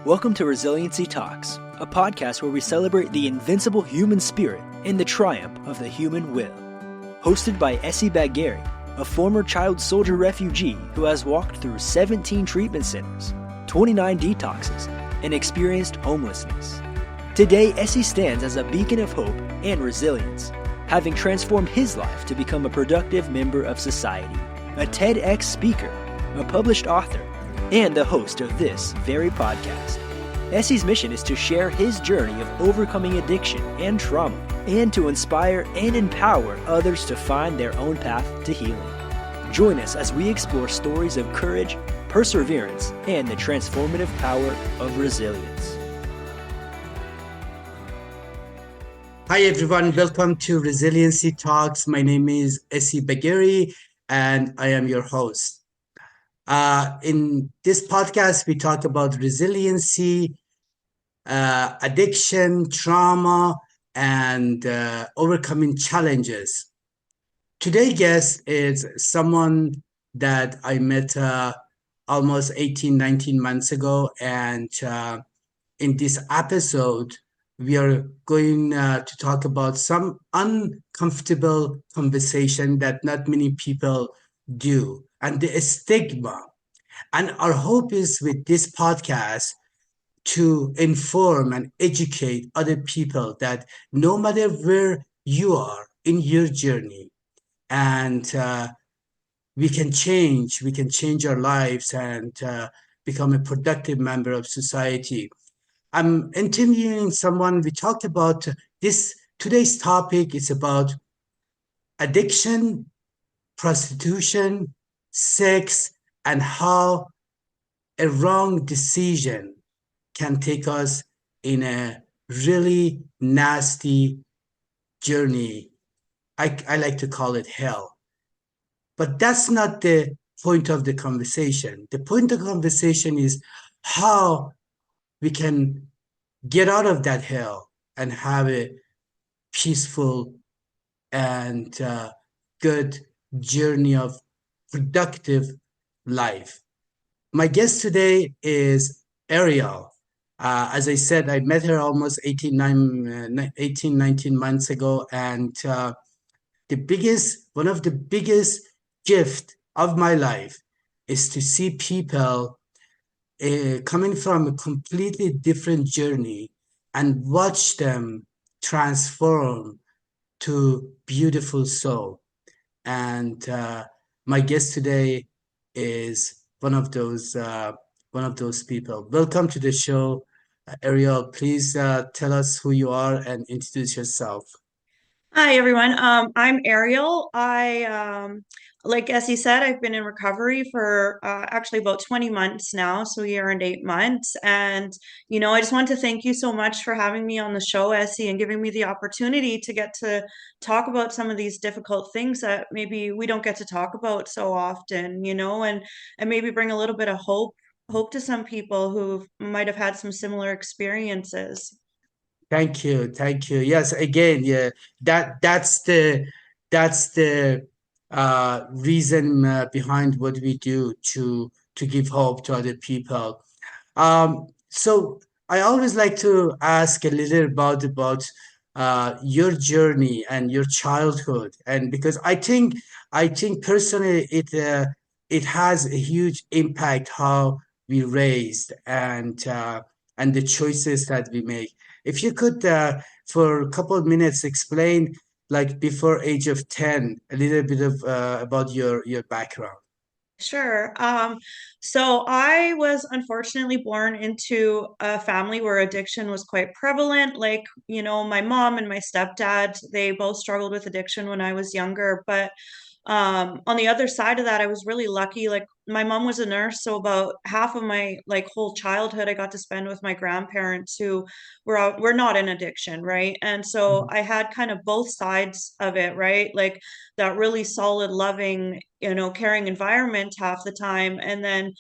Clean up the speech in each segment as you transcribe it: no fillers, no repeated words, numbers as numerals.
Welcome to Resiliency Talks, a podcast where we celebrate the invincible human spirit and the triumph of the human will. Hosted by Essi Bagheri, a former child soldier refugee who has walked through 17 treatment centers, 29 detoxes, and experienced homelessness. Today, Essi stands as a beacon of hope and resilience, having transformed his life to become a productive member of society, a TEDx speaker, a published author, and the host of this very podcast. Essi's mission is to share his journey of overcoming addiction and trauma, and to inspire and empower others to find their own path to healing. Join us as we explore stories of courage, perseverance, and the transformative power of resilience. Hi everyone, welcome to Resiliency Talks. My name is Essi Bagheri and I am your host. In this podcast, we talk about resiliency, addiction, trauma, and overcoming challenges. Today's guest is someone that I met almost 18, 19 months ago. And in this episode, we are going to talk about some uncomfortable conversation that not many people do, and the stigma. And our hope is with this podcast to inform and educate other people that no matter where you are in your journey, and we can change our lives and become a productive member of society. I'm interviewing someone. We talked about this. Today's topic is about addiction, prostitution, sex, and how a wrong decision can take us in a really nasty journey. I like to call it hell. But that's not the point of the conversation. The point of the conversation is how we can get out of that hell and have a peaceful and good journey of productive life. My guest today is Ariel. As I said, I met her almost 19 months ago, and one of the biggest gift of my life is to see people coming from a completely different journey and watch them transform to beautiful soul. And my guest today is one of those people. Welcome to the show, Ariel. Please tell us who you are and introduce yourself. Hi, everyone. I'm Ariel. Like Essie said, I've been in recovery for actually about 20 months now, so a year and 8 months. And, I just want to thank you so much for having me on the show, Essie, and giving me the opportunity to get to talk about some of these difficult things that maybe we don't get to talk about so often, and maybe bring a little bit of hope to some people who might have had some similar experiences. Thank you. Yes, again, yeah, that's the reason behind what we do to give hope to other people. So I always like to ask a little about your journey and your childhood, and because I think personally it has a huge impact how we raised and the choices that we make. If you could, for a couple of minutes, explain, like before age of 10, a little bit of about your background. Sure. So I was unfortunately born into a family where addiction was quite prevalent. Like, my mom and my stepdad, they both struggled with addiction when I was younger. But on the other side of that, I was really lucky. Like, my mom was a nurse, so about half of my whole childhood I got to spend with my grandparents who were not in addiction, right? And so Mhm. I had kind of both sides of it, right? Like that really solid, loving, caring environment half the time. And then,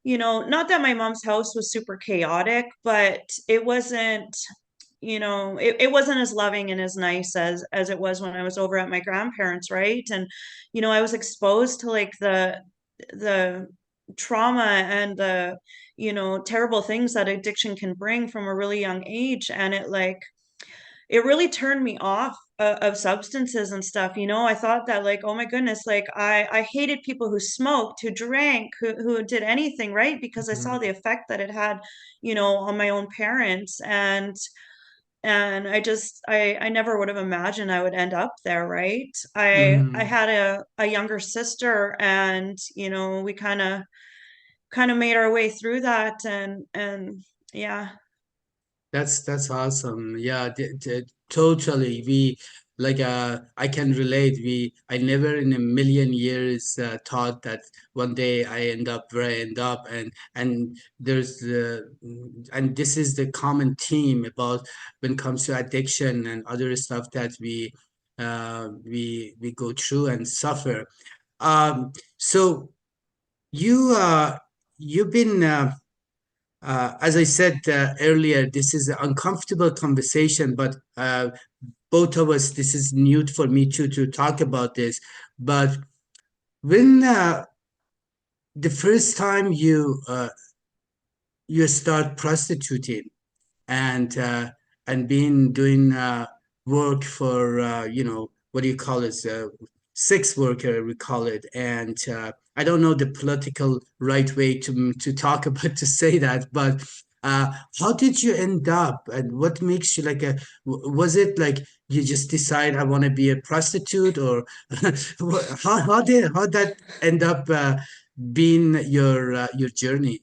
not that my mom's house was super chaotic, but it wasn't, it wasn't as loving and as nice as it was when I was over at my grandparents', right? And, I was exposed to like the trauma and the terrible things that addiction can bring from a really young age. And it really turned me off of substances and stuff. I thought that, like, oh my goodness, like I hated people who smoked, who drank, who did anything, right? Because I saw the Mhm. effect that it had, on my own parents. And I never would have imagined I would end up there, right? I Mhm. had a younger sister, and we kind of made our way through that. And yeah. That's awesome. Yeah, totally. We like I can relate. I never in a million years thought that one day I end up where I end up, and there's and this is the common theme about when it comes to addiction and other stuff that we go through and suffer. So you you've been as I said earlier, this is an uncomfortable conversation, but both of us, this is new for me too to talk about this. But when the first time you start prostituting and being doing work for what do you call it, sex worker we call it, and I don't know the political right way to talk about to say that, but how did you end up, and what makes you like was it like you just decide I want to be a prostitute, or how that end up being your journey?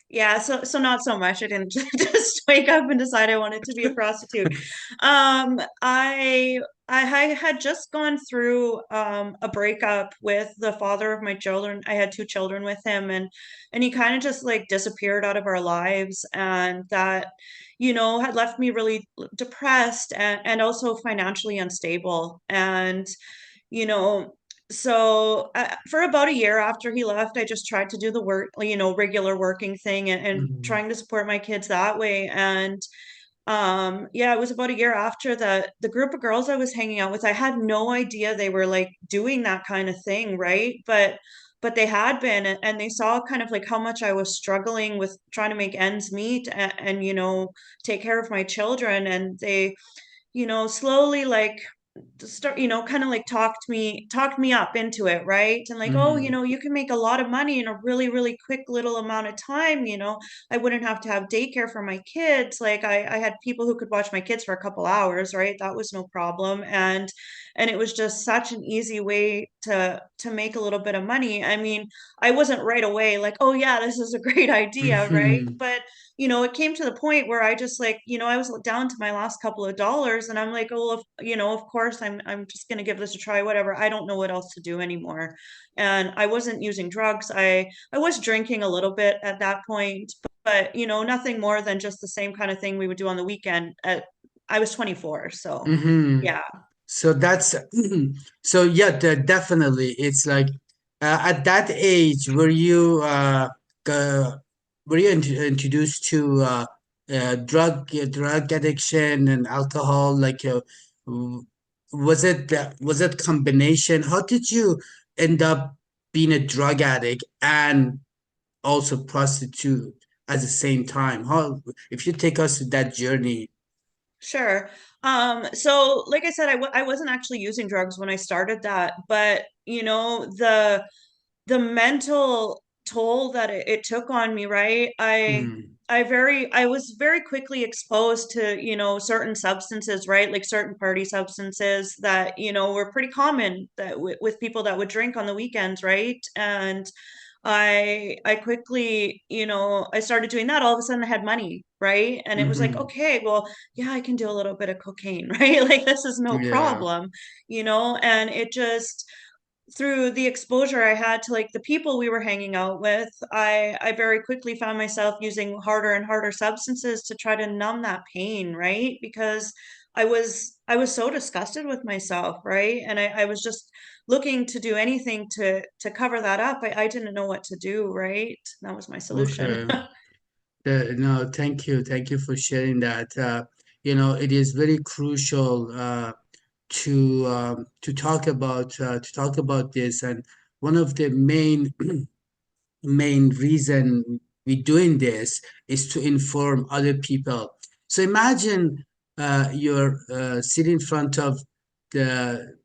Yeah, so not so much. I didn't just wake up and decide I wanted to be a prostitute. I had just gone through a breakup with the father of my children. I had two children with him, and he kind of just like disappeared out of our lives, and that had left me really depressed and also financially unstable. And you know so for about a year after he left, I just tried to do the work, regular working thing, and Mhm. trying to support my kids that way. And yeah, it was about a year after that the group of girls I was hanging out with, I had no idea they were like doing that kind of thing, right? But they had been, and they saw kind of like how much I was struggling with trying to make ends meet, and take care of my children. And they slowly, like, to start, kind of like talked me up into it, right? And like, oh, Mhm. you can make a lot of money in a really, really quick little amount of time. I wouldn't have to have daycare for my kids. Like, I had people who could watch my kids for a couple hours, right? That was no problem. And it was just such an easy way to make a little bit of money. I mean, I wasn't right away like, oh yeah, this is a great idea, right? Mhm. But it came to the point where I just, like, I was down to my last couple of dollars, and I'm like, oh, of course I'm just going to give this a try, whatever. I don't know what else to do anymore. And I wasn't using drugs. I was drinking a little bit at that point, but nothing more than just the same kind of thing we would do on the weekend. I was 24, so Hmm. yeah. So that's so yeah, definitely. It's like at that age, uh, were you introduced to drug addiction and alcohol? Like, w- was it combination? How did you end up being a drug addict and also prostitute at the same time? How, if you take us to that journey? Sure. So like I said, I wasn't actually using drugs when I started that, but the mental toll that it took on me, right? Mm, I was very quickly exposed to, certain substances, right? Like certain party substances that, were pretty common that with people that would drink on the weekends, right? And I quickly, I started doing that. All of a sudden I had money, right? And it was like, hmm. okay, well, yeah, I can do a little bit of cocaine, right? Like, this is no Yeah. problem, and it just, through the exposure I had to, like, the people we were hanging out with, I very quickly found myself using harder and harder substances to try to numb that pain, right? Because I was so disgusted with myself, right? And I was just looking to do anything to cover that up. I didn't know what to do, right? That was my solution. Okay. No, thank you. Thank you for sharing that. It is very crucial to talk about this, and one of the main reason we doing this is to inform other people. So imagine you're sitting in front of the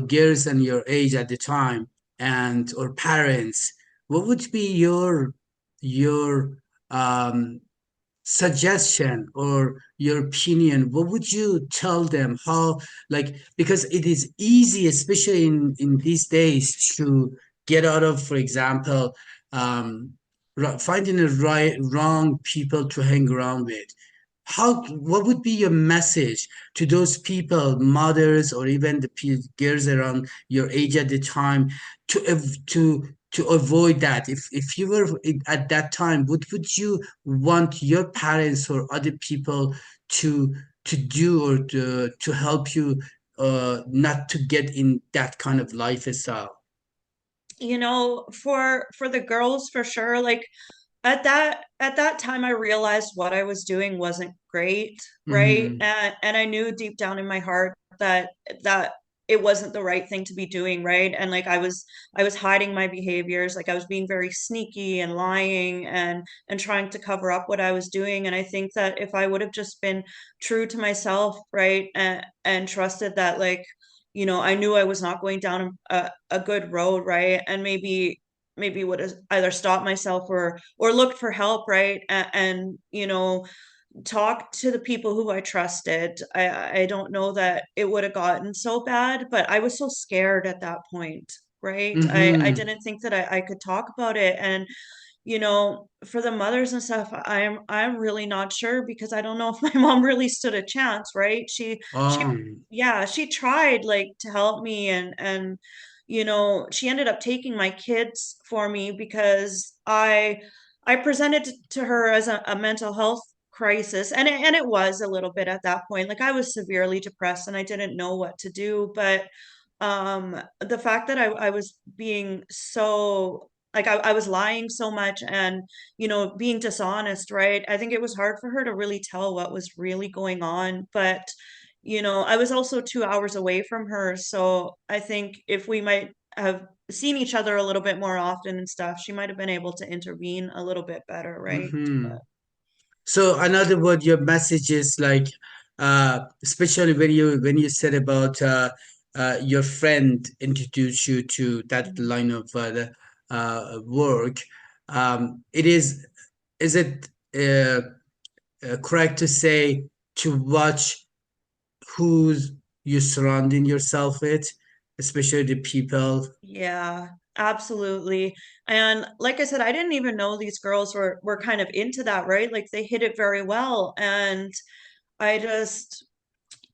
girls and your age at the time, and or parents. What would be your um, suggestion or your opinion? What would you tell them? How, like, because it is easy, especially in these days, to get out of, for example, um finding the wrong people to hang around with. How, what would be your message to those people, mothers, or even the girls around your age at the time, to avoid that? If you were at that time, what would you want your parents or other people to do, or to help you not to get in that kind of lifestyle? For the girls, for sure, like at that time I realized what I was doing wasn't great, right? Mm-hmm. And I knew deep down in my heart that it wasn't the right thing to be doing, right? And like I was hiding my behaviors, like I was being very sneaky and lying and trying to cover up what I was doing. And I think that if I would have just been true to myself, right, and trusted that, like, I knew I was not going down a good road, right? And maybe would have either stopped myself or looked for help, right? And talked to the people who I trusted. I don't know that it would have gotten so bad, but I was so scared at that point, right? I Mm-hmm. didn't think that I could talk about it. And for the mothers and stuff, I'm really not sure, because I don't know if my mom really stood a chance, right? She Um, yeah, she tried, like, to help me, and she ended up taking my kids for me because I presented to her as a mental health crisis, and it was a little bit at that point. Like, I was severely depressed and I didn't know what to do, but the fact that I was being so, like, I was lying so much and being dishonest, right? I think it was hard for her to really tell what was really going on. But I was also 2 hours away from her, so I think if we might have seen each other a little bit more often and stuff, she might have been able to intervene a little bit better, right? mhm. But So another word, your message is like, especially when you said about your friend introduced you to that Mhm. line of work. It is it correct to say to watch who's you surrounding yourself with, especially the people? Yeah, absolutely. And like I said, I didn't even know these girls were kind of into that, right? Like, they hit it very well. And I just,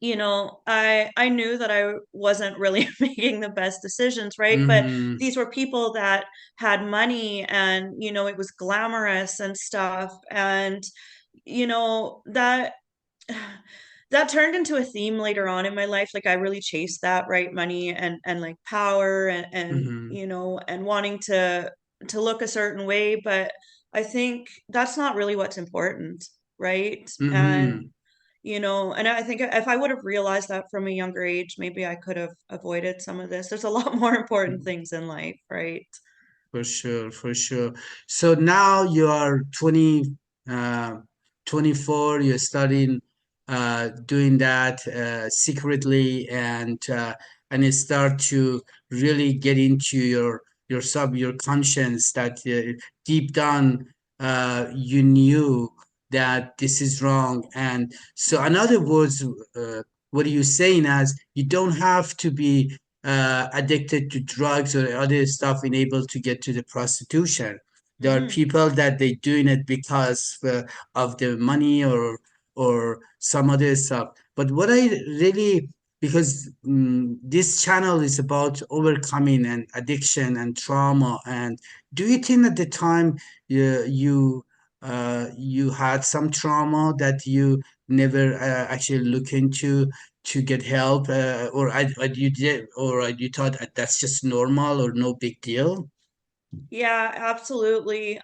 I knew that I wasn't really making the best decisions, right? But Mm-hmm. these were people that had money, and it was glamorous and stuff. And that that turned into a theme later on in my life. Like, I really chased that, right? Money and like power, Mm-hmm. and wanting to look a certain way. But I think that's not really what's important, right? Mm-hmm. And I think if I would have realized that from a younger age, maybe I could have avoided some of this. There's a lot more important things in life, right? For sure, for sure. So now you are 20, uh, 24, you're studying, doing that secretly, and you start to really get into your conscience that deep down you knew that this is wrong. And so, in other words, what are you saying as you don't have to be addicted to drugs or other stuff and able to get to the prostitution. There are Hmm. people that they doing it because of the money or some other stuff. But what I really, because this channel is about overcoming and addiction and trauma. And do you think at the time you had some trauma that you never actually look into to get help, or you did, or you thought that that's just normal or no big deal? Yeah, absolutely.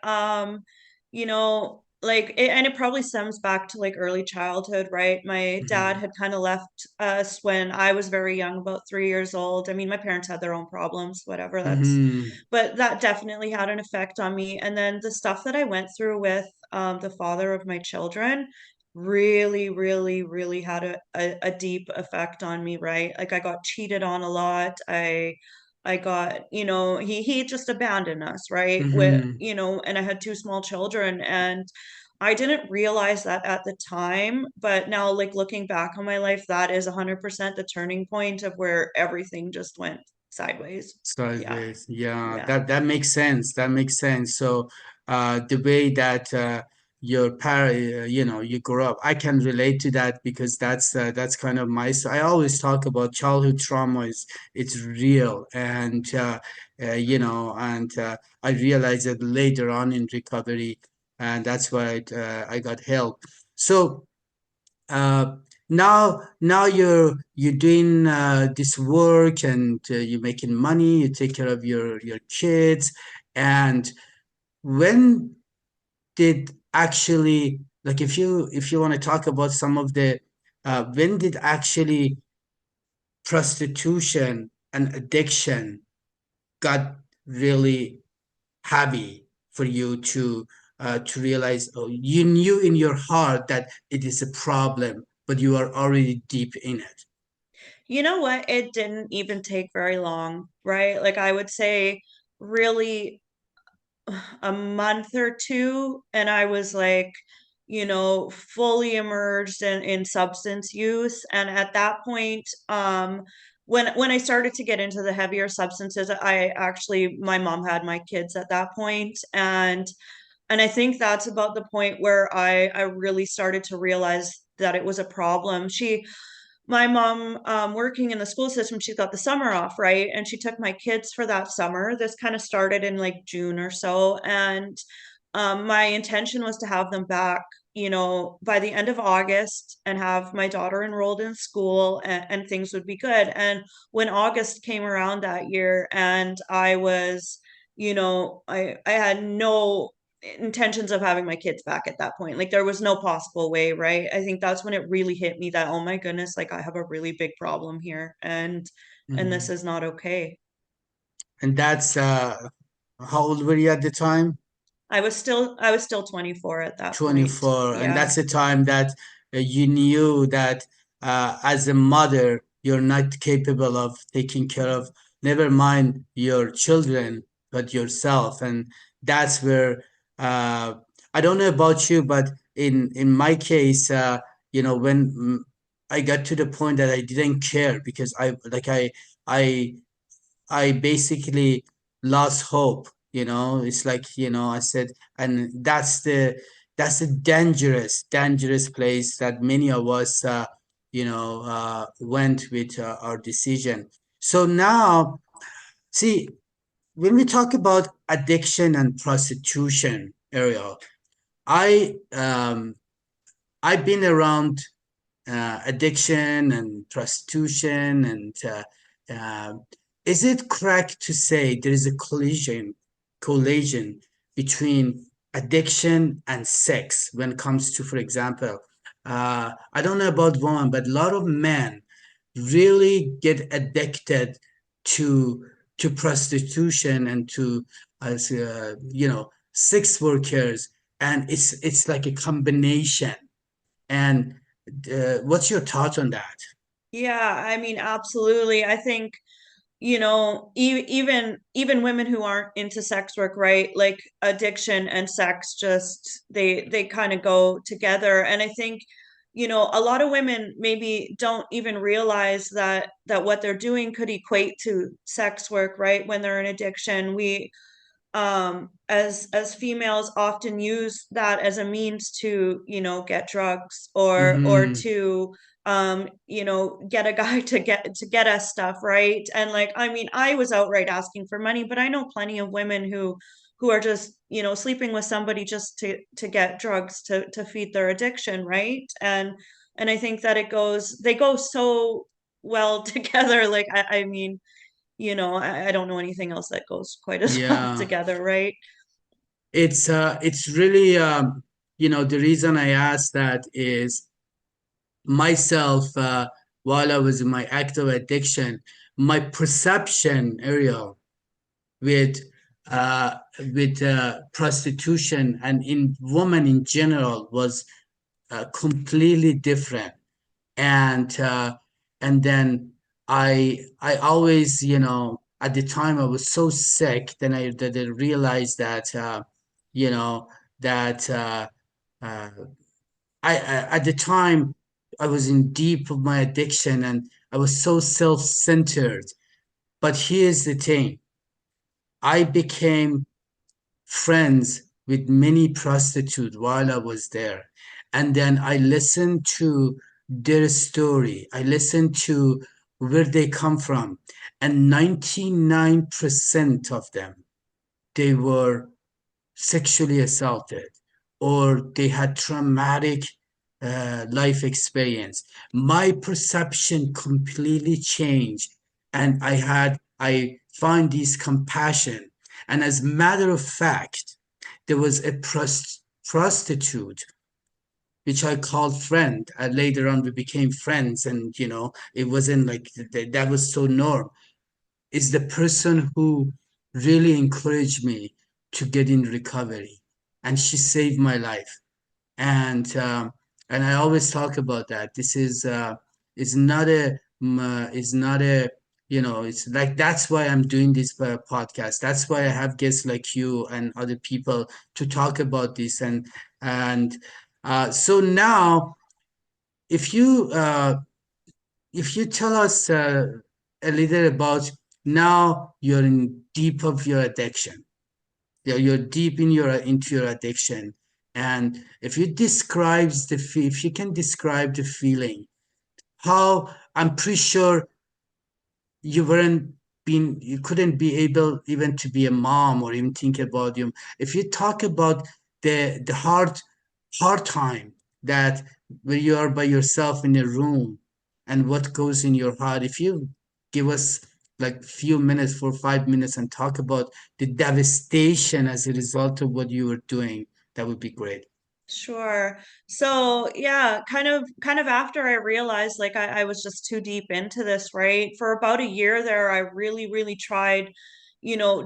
and it probably stems back to like early childhood, right? My dad Hmm. had kind of left us when I was very young, about 3 years old. I mean, my parents had their own problems, whatever. Hmm. But that definitely had an effect on me. And then the stuff that I went through with the father of my children really, really, really had a deep effect on me, right? Like I got cheated on a lot. I got, he just abandoned us, right? Hmm. And I had two small children, and I didn't realize that at the time, but now like looking back on my life, that is 100% the turning point of where everything just went sideways. Yeah. Sideways. Yeah, Yeah. that makes sense. That makes sense. So, the way that your parent, you grew up, I can relate to that because that's kind of my. So I always talk about childhood trauma is it's real, and I realized that later on in recovery, and that's why I got help. So uh, now you're doing this work, and you're making money, you take care of your kids. And when did actually, like, if you want to talk about some of the when did actually prostitution and addiction got really heavy for you to realize, oh, you knew in your heart that it is a problem, but you are already deep in it. You know what? It didn't even take very long, right? Like I would say really a month or two, and I was like, fully immersed in substance use. And at that point, when I started to get into the heavier substances, my mom had my kids at that point, and I think that's about the point where I really started to realize that it was a problem. My mom, working in the school system, she's got the summer off, right? And she took my kids for that summer. This kind of started in like June or so. And my intention was to have them back, by the end of August and have my daughter enrolled in school, and things would be good. And when August came around that year, and I had no intentions of having my kids back at that point. Like there was no possible way, right? I think that's when it really hit me that, oh my goodness, like I have a really big problem here, and this Mhm. is not okay. And that's how old were you at the time? I was still 24 at that point. 24. And Yeah. that's the time that you knew that as a mother, you're not capable of taking care of, never mind your children, but yourself. And that's where, uh, I don't know about you, but in my case, when I got to the point that I didn't care because I I basically lost hope. It's like, I said, and that's the dangerous place that many of us, went with our decision. So now, see, when we talk about addiction and prostitution, Ariel, I I've been around addiction and prostitution, and uh, is it correct to say there is a collision between addiction and sex when it comes to, for example, I don't know about women, but a lot of men really get addicted to prostitution and to, as sex workers, and it's like a combination. And what's your thoughts on that? Yeah, I mean, absolutely. I think, even women who aren't into sex work, right? Like addiction and sex just they kind of go together. And I think, a lot of women maybe don't even realize that what they're doing could equate to sex work, right? When they're in addiction. We as females often use that as a means to get drugs, or Hmm. to get a guy to get us stuff, right? And like, I mean, I was outright asking for money, but I know plenty of women who are just sleeping with somebody just to get drugs to feed their addiction, right? And I think that they go so well together. Like I mean, I don't know anything else that goes quite as well Yeah, together, right? it's really. the reason I asked that is myself, while I was in my active addiction, my perception, Ariel, with prostitution and in women in general was completely different. And uh, and then I always, at the time I was so sick. Then I realized that you know that uh, at the time I was in deep of my addiction and I was so self-centered. But here's the thing: I became friends with many prostitutes while I was there. And then I listened to their story. I listened to where they come from. And 99% of them, they were sexually assaulted or they had traumatic life experience. My perception completely changed, and I find this compassion. And as a matter of fact, there was a prostitute which I called friend. And later on, we became friends, and it wasn't like that was so norm. Is the person who really encouraged me to get in recovery, and she saved my life. And I always talk about that. This is not is not a it's like that's why I'm doing this podcast. That's why I have guests like you and other people to talk about this. And so now, if you tell us a little about, now you're in deep of your addiction. Yeah, you're deep into your addiction. And if you can describe the feeling, how, I'm pretty sure you couldn't be able even to be a mom or even think about you. If you talk about the hard time, that where you are by yourself in a room, and what goes in your heart, if you give us like few minutes, 4 or 5 minutes, and talk about the devastation as a result of what you were doing, that would be great. Sure. So yeah, kind of after I realized like I was just too deep into this, right? For about a year there, I really, really tried,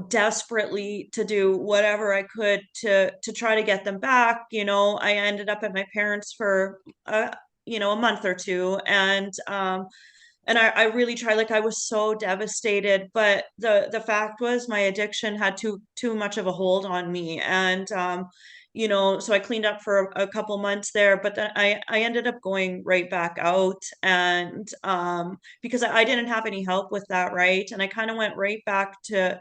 desperately to do whatever I could to try to get them back. I ended up at my parents for a month or two, and I really tried. Like I was so devastated, but the fact was my addiction had too much of a hold on me. And so I cleaned up for a couple months there, but then I ended up going right back out. And because I didn't have any help with that, right? And I kind of went right back to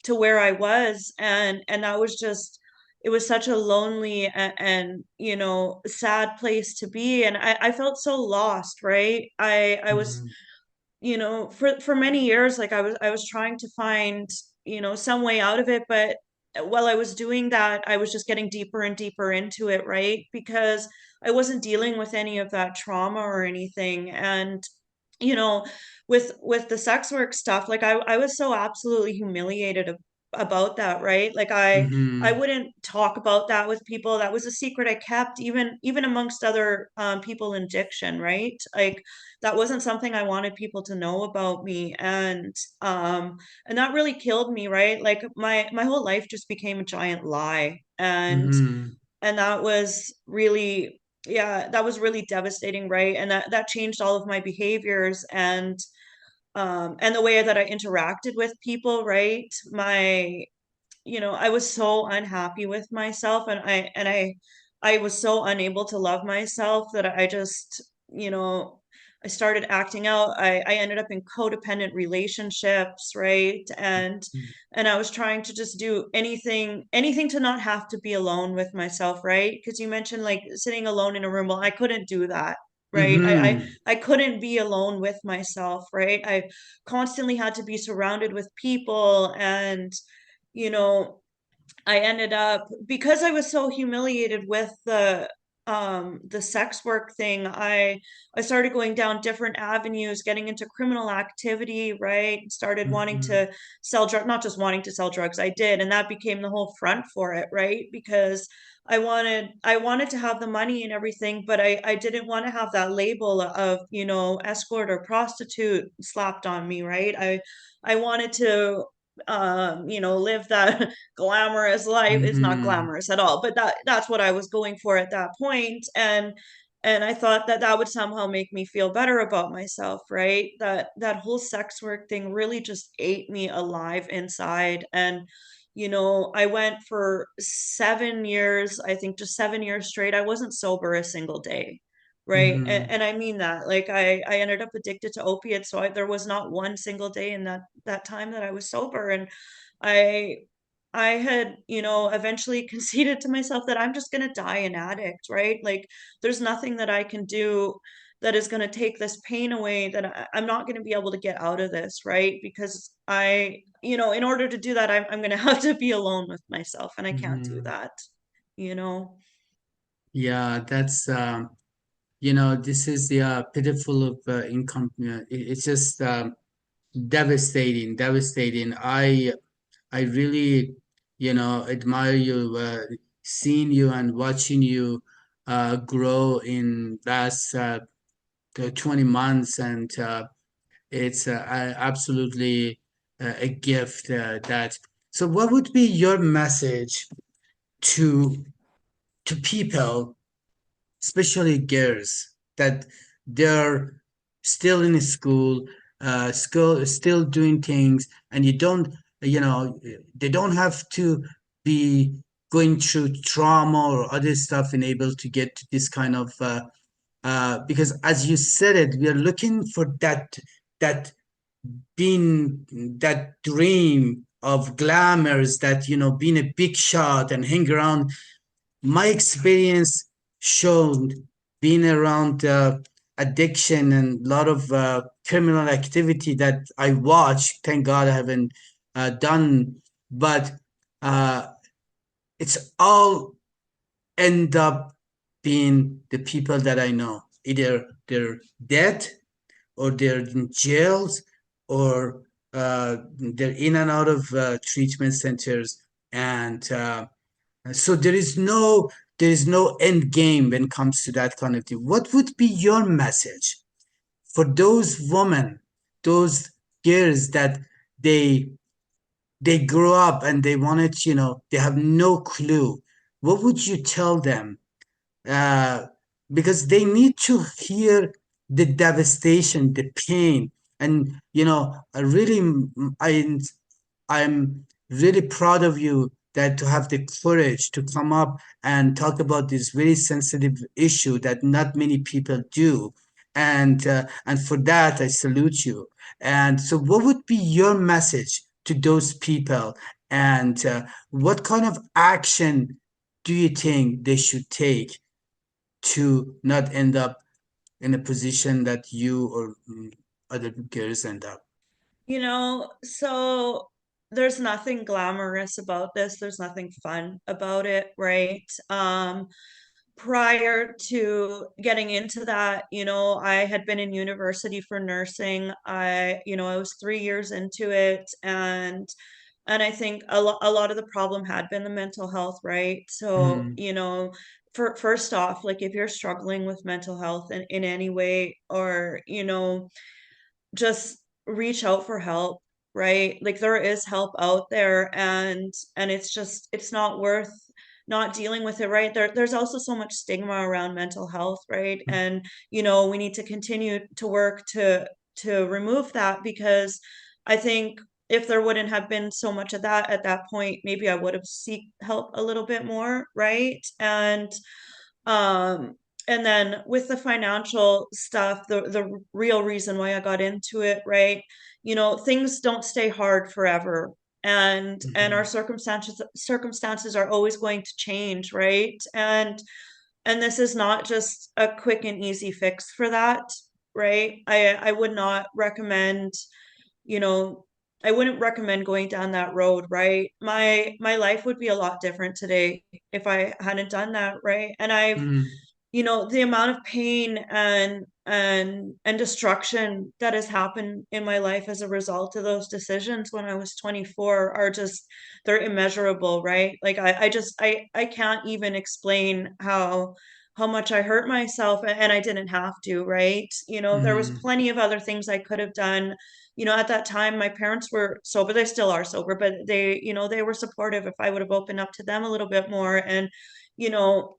where I was. And that was just, it was such a lonely and sad place to be. And I felt so lost, right? I was, Mhm. for many years, like I was trying to find, some way out of it. But while I was doing that, I was just getting deeper and deeper into it, right? Because I wasn't dealing with any of that trauma or anything. And you know with the sex work stuff, like I was so absolutely humiliated about that, right? Like I Mhm. wouldn't talk about that with people. That was a secret I kept, even amongst other people in addiction, right? Like that wasn't something I wanted people to know about me. And that really killed me, right? Like my whole life just became a giant lie. Mhm. And that was really, yeah, that was really devastating, right? And that changed all of my behaviors and the way that I interacted with people, right? I was so unhappy with myself, and I was so unable to love myself that I just, I started acting out. I ended up in codependent relationships, right? And I was trying to just do anything to not have to be alone with myself, right? Because you mentioned like sitting alone in a room. Well, I couldn't do that. Right. Mhm. I couldn't be alone with myself, right? I constantly had to be surrounded with people. And you know I ended up, because I was so humiliated with the sex work thing, I started going down different avenues, getting into criminal activity, right? Started wanting Mhm. to sell drugs, not just wanting to sell drugs, I did, and that became the whole front for it, right? Because I wanted to have the money and everything, but I didn't want to have that label of, escort or prostitute slapped on me, right? I wanted to live that glamorous life. It's not Mhm. glamorous at all, but that's what I was going for at that point. And I thought that that would somehow make me feel better about myself, right? That whole sex work thing really just ate me alive inside. And I went for 7 years, I think just 7 years straight. I wasn't sober a single day. Right. And, Mhm. and I mean that, like, I ended up addicted to opiates. So there was not one single day in that time that I was sober. And I, I had, eventually conceded to myself that I'm just going to die an addict, right? Like, there's nothing that I can do that is going to take this pain away, that I'm not going to be able to get out of this, right? Because in order to do that, I'm going to have to be alone with myself, and I can't do Mhm. that, you know? Yeah, that's this is pitiful of income. It's just devastating, devastating. I really, admire you, seeing you and watching you grow in last 20 months, and it's absolutely a gift that. So, what would be your message to people, especially girls, that they're still in school, still doing things, and they don't have to be going through trauma or other stuff and able to get to this kind of because as you said it, we are looking for that being that dream of glamours, that being a big shot and hang around. My experience showed, being around addiction and a lot of criminal activity that I watch. Thank God I haven't done, but uh, it's all end up being the people that I know. Either they're dead, or they're in jails, or they're in and out of treatment centers, and so there is no end game when it comes to that kind of thing. What would be your message for those women, those girls that they they grow up and they wanted, they have no clue. What would you tell them? uh, because they need to hear the devastation, the pain, and I really, I'm really proud of you that to have the courage to come up and talk about this very sensitive issue that not many people do, and for that I salute you. And so, what would be your message to those people, and what kind of action do you think they should take to not end up in a position that you or other girls end up? So there's nothing glamorous about this. There's nothing fun about it, right? Prior to getting into that, I had been in university for nursing. I was 3 years into it, and I think a lot of the problem had been the mental health, right? So, Mm, first off, like, if you're struggling with mental health in any way, or just reach out for help, right? Like, there is help out there, and it's not worth not dealing with it, right? There's also so much stigma around mental health, right? And we need to continue to work to remove that, because I think if there wouldn't have been so much of that at that point, maybe I would have seek help a little bit more, right? Um, and then with the financial stuff, the real reason why I got into it, right? Things don't stay hard forever. And our mhm, circumstances are always going to change, right? And this is not just a quick and easy fix for that, right? I would not recommend, you know, I wouldn't recommend going down that road, right? My life would be a lot different today if I hadn't done that, right? And I've mhm, the amount of pain and destruction that has happened in my life as a result of those decisions when I was 24 are just, they're immeasurable, right? Like I can't even explain how much I hurt myself, and I didn't have to, right? There was Mm-hmm. plenty of other things I could have done. At that time my parents were sober. They still are sober, but they were supportive if I would have opened up to them a little bit more. And you know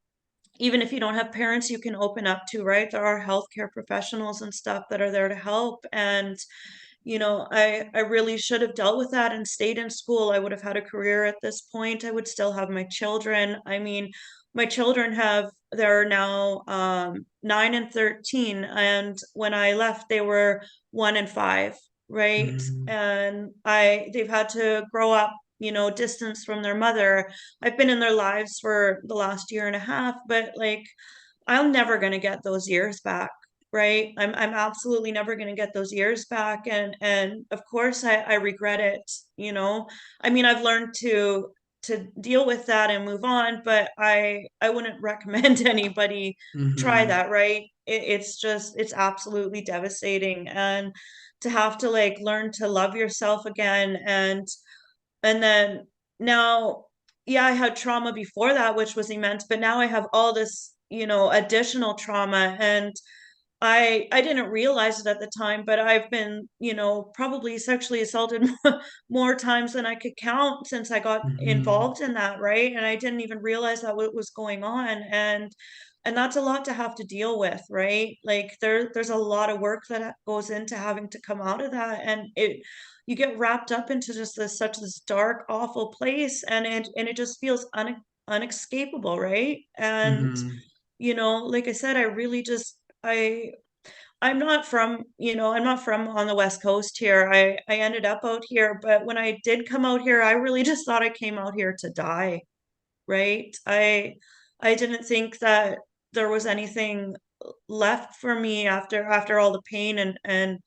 even if you don't have parents you can open up to, right? There are healthcare professionals and stuff that are there to help. And I really should have dealt with that and stayed in school. I would have had a career at this point. I would still have my children. I mean, my children they're now 9 and 13, and when I left they were 1 and 5, right? Mm-hmm. And they've had to grow up, distance from their mother. I've been in their lives for the last year and a half, but like I'm never going to get those years back, right? I'm absolutely never going to get those years back. And of course I regret it, I mean, I've learned to deal with that and move on, but I wouldn't recommend anybody try Mm-hmm. that, right? It's absolutely devastating. And to have to like learn to love yourself again. And then now, yeah, I had trauma before that, which was immense, but now I have all this, additional trauma. And I didn't realize it at the time, but I've been, probably sexually assaulted more times than I could count since I got Mm-hmm. involved in that, right? And I didn't even realize that what was going on. And that's a lot to have to deal with, right? Like there's a lot of work that goes into having to come out of that. And you get wrapped up into just this dark, awful place, and it just feels unescapable, right? And Mm-hmm. like I said, I really just I'm not from on the West Coast here. I ended up out here, but when I did come out here, I really just thought I came out here to die, right? I didn't think that there was anything left for me after all the pain and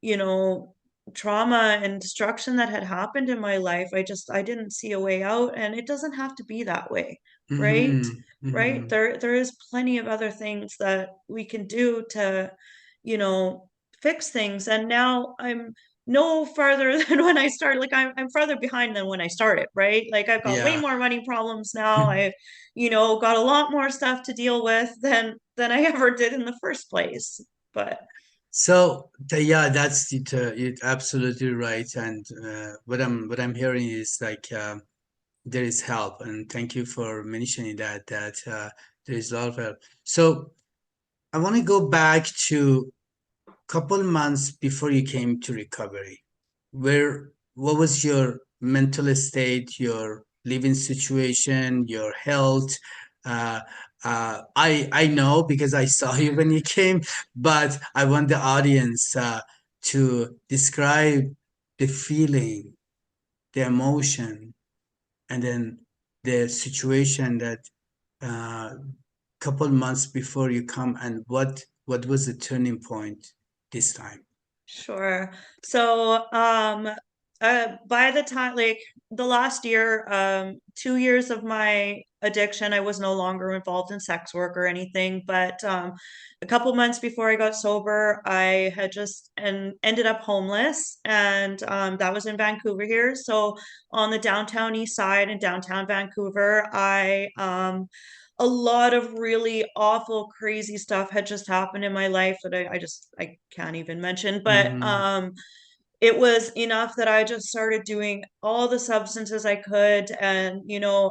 you know trauma and destruction that had happened in my life. I didn't see a way out, and it doesn't have to be that way, right? Mm-hmm. Right? Mm-hmm. There is plenty of other things that we can do to, you know, fix things. And now I'm no farther than when I started. Like I'm farther behind than when I started, right? Like I've got way Yeah. more money problems now. I've, got a lot more stuff to deal with than I ever did in the first place. But So yeah, you're absolutely right. And what I'm hearing is like there is help, and thank you for mentioning that there is a lot of help. So I want to go back to couple months before you came to recovery. What was your mental state, your living situation, your health? Uh, I know because I saw you when you came, but I want the audience to describe the feeling, the emotion, and then the situation that uh, couple months before you come, and what was the turning point this time? sure. So, by the time, like the last year, 2 years of my addiction, I was no longer involved in sex work or anything. But a couple months before I got sober, I had just and ended up homeless, and that was in Vancouver here. So on the downtown east side in downtown Vancouver, a lot of really awful, crazy stuff had just happened in my life that I can't even mention. But Mm-hmm. it was enough that I just started doing all the substances I could. And,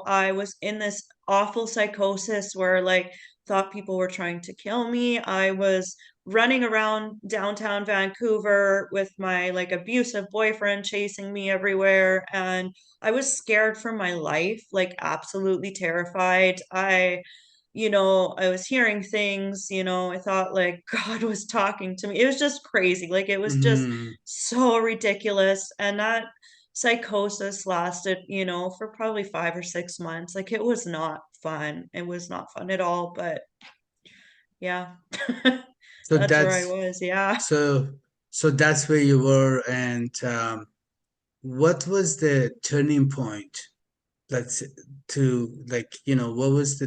I was in this awful psychosis where like thought people were trying to kill me. I was running around downtown Vancouver with my like abusive boyfriend chasing me everywhere. And I was scared for my life, like absolutely terrified. I was hearing things, I thought like God was talking to me. It was just crazy. Like it was just Mm-hmm. so ridiculous. And that psychosis lasted, for probably 5 or 6 months. Like it was not fun. It was not fun at all. But yeah, So that's where I that's was. Yeah. so so that's where you were, and what was the turning point? Let's to like what was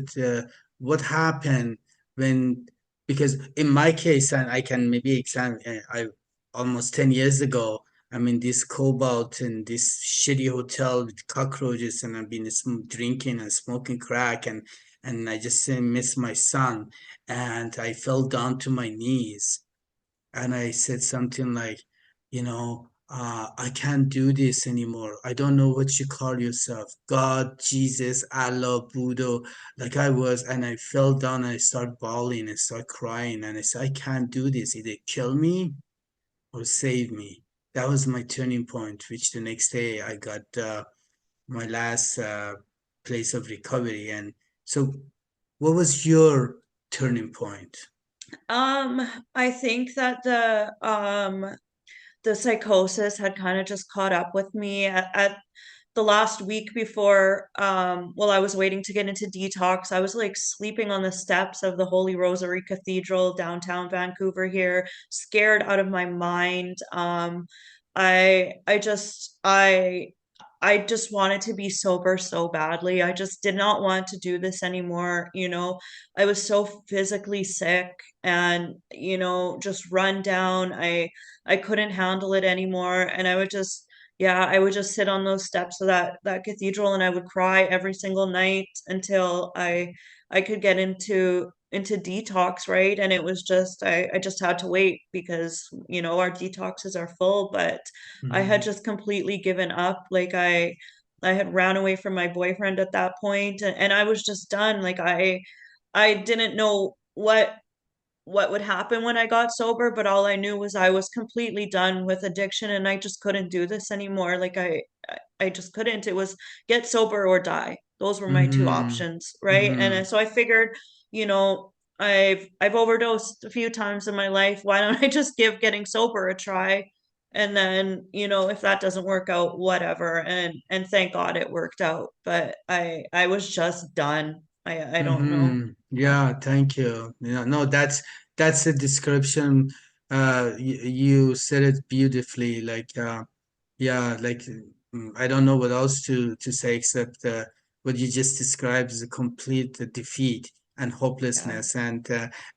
what happened when, because in my case, and I can maybe examine, I almost 10 years ago, I'm in this cobalt in this shitty hotel with cockroaches, and I've been drinking and smoking crack, and I just miss my son, and I fell down to my knees, and I said something like, I can't do this anymore. I don't know what you call yourself, God, Jesus, Allah, Buddha, like I was, and I fell down and I started bawling and started crying, and I said, I can't do this. Either kill me or save me. That was my turning point, which the next day I got my last place of recovery. And so, what was your turning point? I think that the psychosis had kind of just caught up with me at the last week before, while I was waiting to get into detox. I was like sleeping on the steps of the Holy Rosary Cathedral downtown Vancouver here, scared out of my mind. I just wanted to be sober so badly. I just did not want to do this anymore. I was so physically sick and, just run down. I couldn't handle it anymore. And yeah, I would just sit on those steps of that cathedral and I would cry every single night until I could get into detox, right? And it was just I just had to wait because, our detoxes are full, but I had Mhm. just completely given up. Like I had ran away from my boyfriend at that point, and I was just done. Like I didn't know what would happen when I got sober, but all I knew was I was completely done with addiction and I just couldn't do this anymore. Like I just couldn't. It was get sober or die. Those were my two Mhm. options, right? And Mhm. so I figured, you know, I've overdosed a few times in my life. Why don't I just give getting sober a try? And then, if that doesn't work out, whatever. And thank God it worked out. But I was just done. I don't know. Yeah, thank you. No, that's a description. You said it beautifully. Like, yeah, like I don't know what else to say except what you just described is a complete defeat and Yeah. hopelessness, and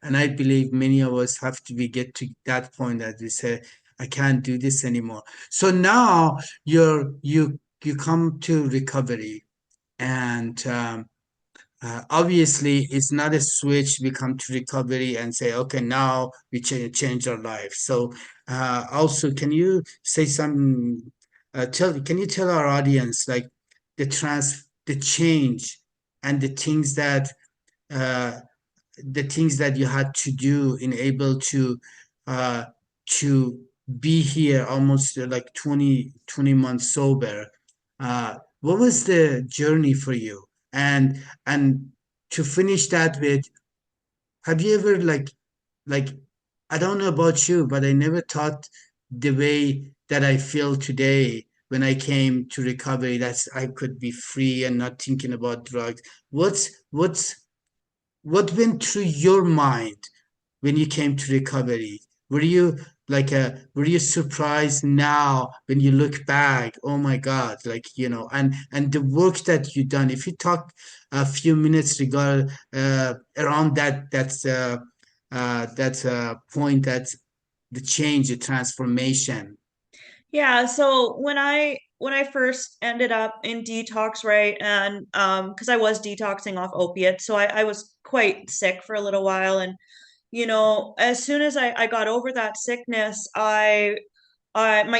I believe many of us have to be get to that point that we say, I can't do this anymore. So now you come to recovery, and obviously it's not a switch. We come to recovery and say, okay, now we change our life. So also, can you say some can you tell our audience like the change and uh, the things that you had to do in able uh, to be here almost like 20 months sober. What was the journey for you? And to finish that with, have you ever like I don't know about you, but I never thought the way that I feel today when I came to recovery that I could be free and not thinking about drugs. What's what went through your mind when you came to recovery? Were you were you surprised now when you look back? Oh my God, and the work that you done. If you talk a few minutes around that's point, that's the change, the transformation. Yeah, so when I first ended up in detox, right, and because I was detoxing off opiates, so I was quite sick for a little while, and as soon as I got over that sickness, my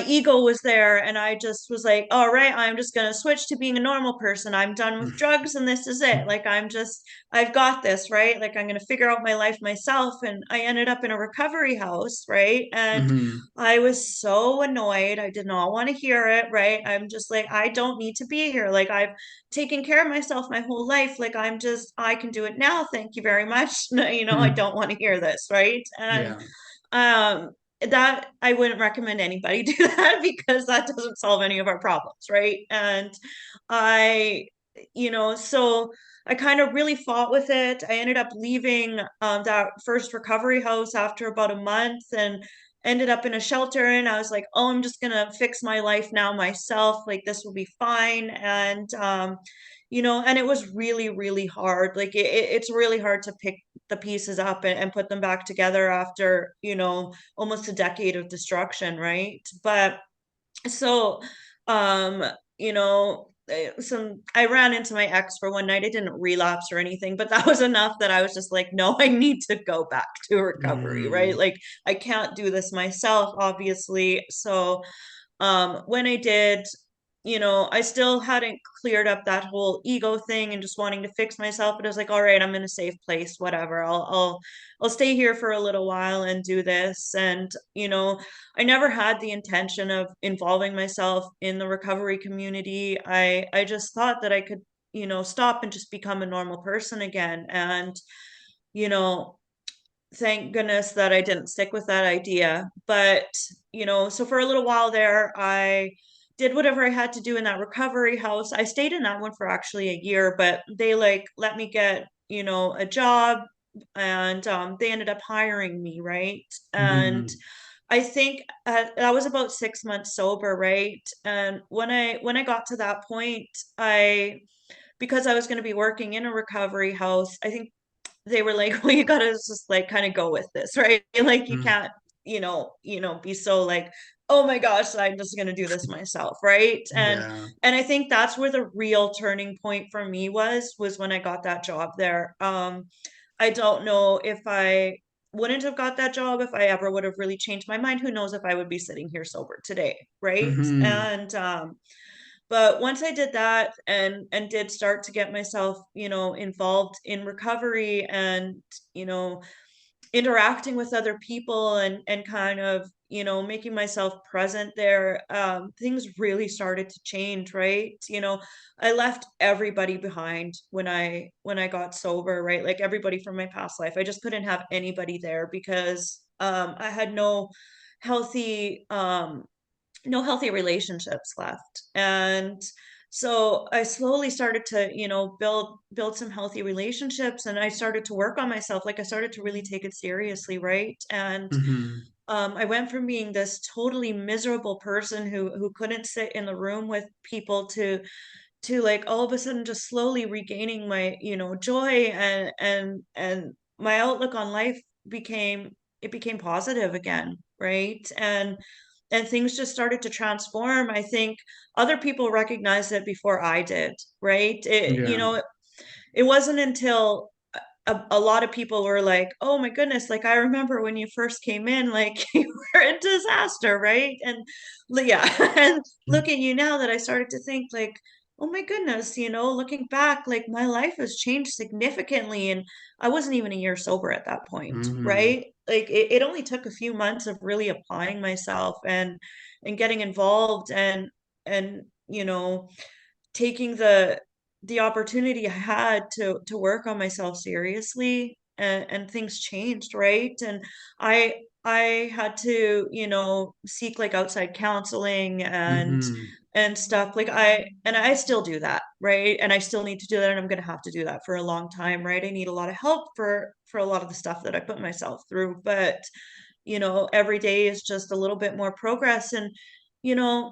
ego was there and I just was like, all right, I'm just going to switch to being a normal person. I'm done with drugs and this is it. Like, I've got this, right? Like, I'm going to figure out my life myself. And I ended up in a recovery house, right? And Hmm. I was so annoyed. I did not want to hear it, right? I'm just like, I don't need to be here. Like, I've taken care of myself my whole life. Like, I can do it now. Thank you very much. No, I don't want to hear this, right? And Yeah. um that I wouldn't recommend anybody do that because that doesn't solve any of our problems, right? And I, so I kind of really fought with it. I ended up leaving that first recovery house after about a month and ended up in a shelter. And I was like, oh, I'm just gonna fix my life now myself. Like this will be fine. And and it was really, really hard. Like it's really hard to the pieces up and put them back together after, almost a decade of destruction, right? But so, um, I ran into my ex for one night. I didn't relapse or anything, but that was enough that I was just like, no, I need to go back to recovery, right? Mm, Like I can't do this myself, obviously. So, when I did, I still hadn't cleared up that whole ego thing and just wanting to fix myself, but I was like, all right, I'm in a safe place, whatever. I'll stay here for a little while and do this. And, I never had the intention of involving myself in the recovery community. I just thought that I could, stop and just become a normal person again. And, you know, thank goodness that I didn't stick with that idea. But, so for a little while there, I did whatever I had to do in that recovery house. I stayed in that one for actually a year, but they like let me get, a job, and they ended up hiring me, right? And mhm, I think I was about 6 months sober, right? And when I got to that point, I because I was going to be working in a recovery house, I think they were like, well, you gotta just like kind of go with this, right? Like you mm, can't, be so like, oh my gosh, I'm just gonna do this myself, right? yeah. And I think that's where the real turning point for me was when I got that job there. I don't know if I wouldn't have got that job if I ever would have really changed my mind. Who knows if I would be sitting here sober today, right? Mhm, And but once I did that and did start to get myself, involved in recovery and, you know, interacting with other people and kind of, making myself present there, things really started to change, right? I left everybody behind when I got sober, right? Like everybody from my past life. I just couldn't have anybody there because I had healthy um no healthy relationships left. And so I slowly started to, build some healthy relationships, and I started to work on myself. Like I started to really take it seriously, right? And mhm, I went from being this totally miserable person who couldn't sit in the room with people to like all of a sudden just slowly regaining my, joy, and my outlook on life became positive again, right? And things just started to transform. I think other people recognized it before I did, right? yeah. It wasn't until a lot of people were like, "Oh my goodness, like I remember when you first came in, like you were a disaster, right?" And yeah, and look at you now that I started to think like, "Oh my goodness, looking back, like my life has changed significantly." And I wasn't even a year sober at that point, Mhm, right? Like it only took a few months of really applying myself and getting involved and taking the opportunity I had to work on myself seriously, and things changed, right? And I had to, seek like outside counseling mhm, and stuff. Like I still do that, right? And I still need to do that, and I'm gonna have to do that for a long time, right? I need a lot of help for a lot of the stuff that I put myself through. But every day is just a little bit more progress. And,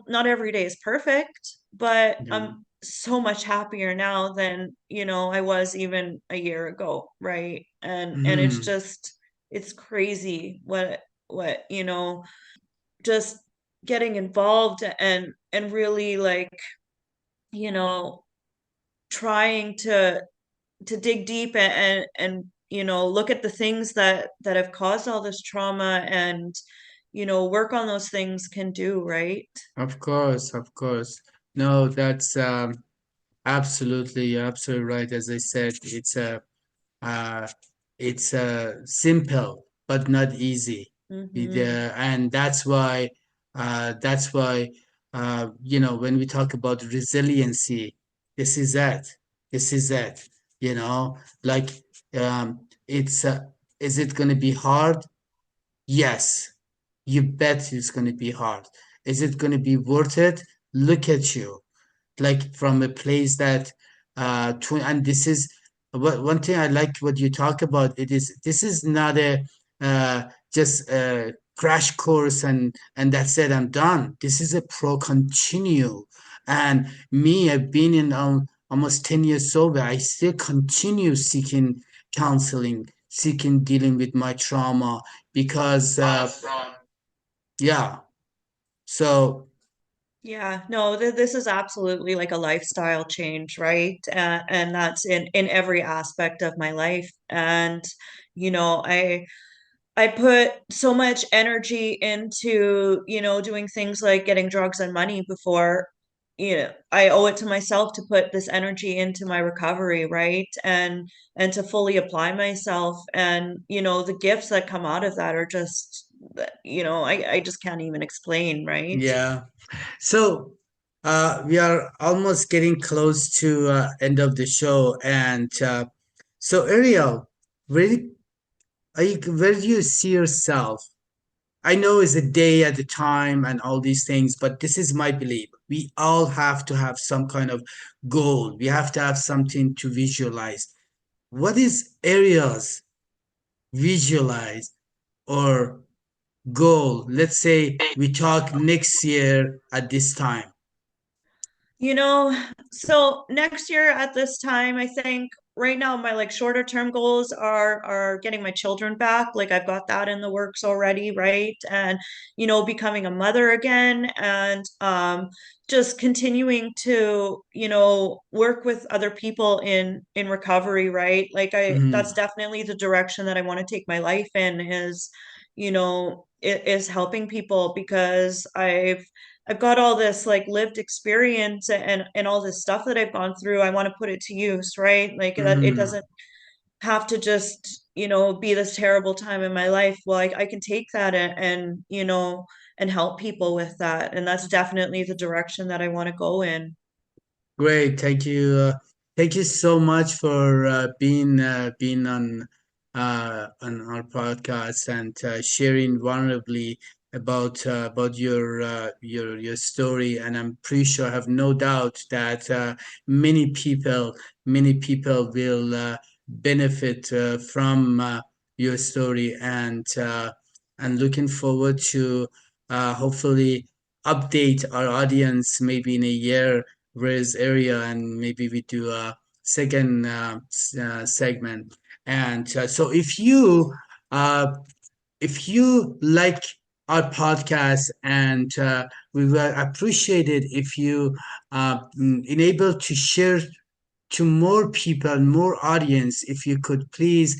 not every day is perfect, but yeah. I'm so much happier now than, I was even a year ago, right? And Mhm, it's crazy what, just getting involved and really like, you know, trying to dig deep and look at the things that have caused all this trauma and work on those things can do, right? of course, of course. No, that's absolutely, you're absolutely right. As I said, uh, it's simple but not easy. Mm-hmm. And that's why when we talk about resiliency, this is that. This is that. Like it's is it going to be hard? Yes, you bet it's going to be hard. Is it going to be worth it? Look at you, like from a place that and this is what one thing I like what you talk about. This is not a just a crash course and that's it, I'm done. This is a pro continue. And me, I've been in almost 10 years sober. I still continue seeking counseling, seeking dealing with my trauma because yeah. So Yeah, no, this is absolutely like a lifestyle change, right? And that's in every aspect of my life. And you know, I put so much energy into, doing things like getting drugs and money before, I owe it to myself to put this energy into my recovery, right? And to fully apply myself. And, the gifts that come out of that are just, I just can't even explain, right? yeah. So we are almost getting close to end of the show, and so Ariel, where where do you see yourself? I know it's a day at a time and all these things, but this is my belief. We all have to have some kind of goal. We have to have something to visualize. What is Ariel's visualize or goal? Let's say we talk next year at this time. You know, so next year at this time, I think right now my like shorter term goals are getting my children back. Like I've got that in the works already, right? And becoming a mother again and just continuing to, work with other people in recovery, right? Like that's Mhm. definitely the direction that I want to take my life in is, it is helping people because I've got all this like lived experience and all this stuff that I've gone through. I want to put it to use, right? Like that it Mhm. doesn't have to just, be this terrible time in my life. Well, I can take that and help people with that. And that's definitely the direction that I want to go in. Great, thank you. Thank you so much for being on our podcast and sharing vulnerably about your story. And I'm pretty sure, I have no doubt that many people will benefit from your story, and looking forward to hopefully update our audience maybe in a year where's area, and maybe we do a second segment. And so uh, if you like our podcast, and we will appreciate it if you enable to share to more people, more audience. If you could please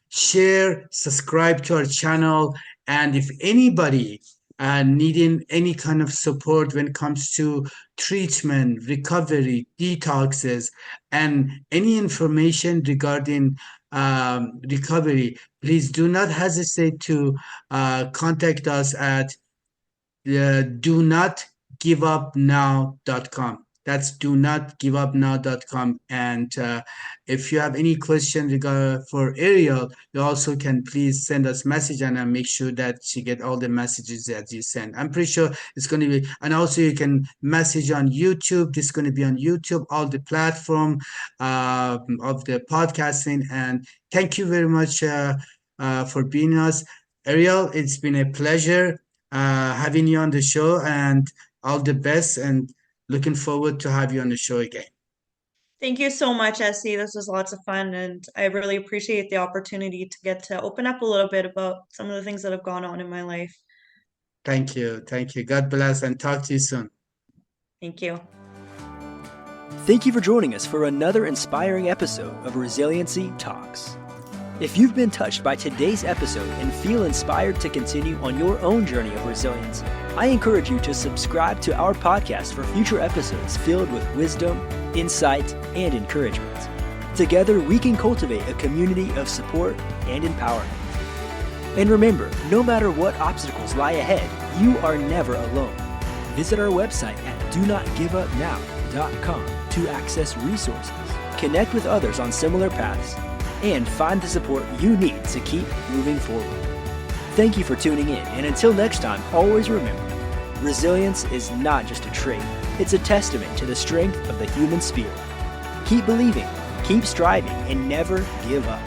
share, subscribe to our channel, and if anybody needing any kind of support when it comes to treatment, recovery, detoxes, and any information regarding recovery, please do not hesitate to contact us at do not give up now.com. That's do not give up now.com. And if you have any question regard for Ariel, you also can please send us message, and I'll make sure that she get all the messages that you send. I'm pretty sure it's going to be, and also you can message on YouTube. This is going to be on YouTube, all the platform of the podcasting. And thank you very much for being us. Ariel, it's been a pleasure having you on the show, and all the best, and looking forward to have you on the show again. Thank you so much, Essie. This was lots of fun, and I really appreciate the opportunity to get to open up a little bit about some of the things that have gone on in my life. Thank you. Thank you. God bless, and talk to you soon. Thank you. Thank you for joining us for another inspiring episode of Resiliency Talks. If you've been touched by today's episode and feel inspired to continue on your own journey of resilience, I encourage you to subscribe to our podcast for future episodes filled with wisdom, insight, and encouragement. Together, we can cultivate a community of support and empowerment. And remember, no matter what obstacles lie ahead, you are never alone. Visit our website at donotgiveupnow.com to access resources, connect with others on similar paths, and find the support you need to keep moving forward. Thank you for tuning in, and until next time, always remember, resilience is not just a trait, it's a testament to the strength of the human spirit. Keep believing, keep striving, and never give up.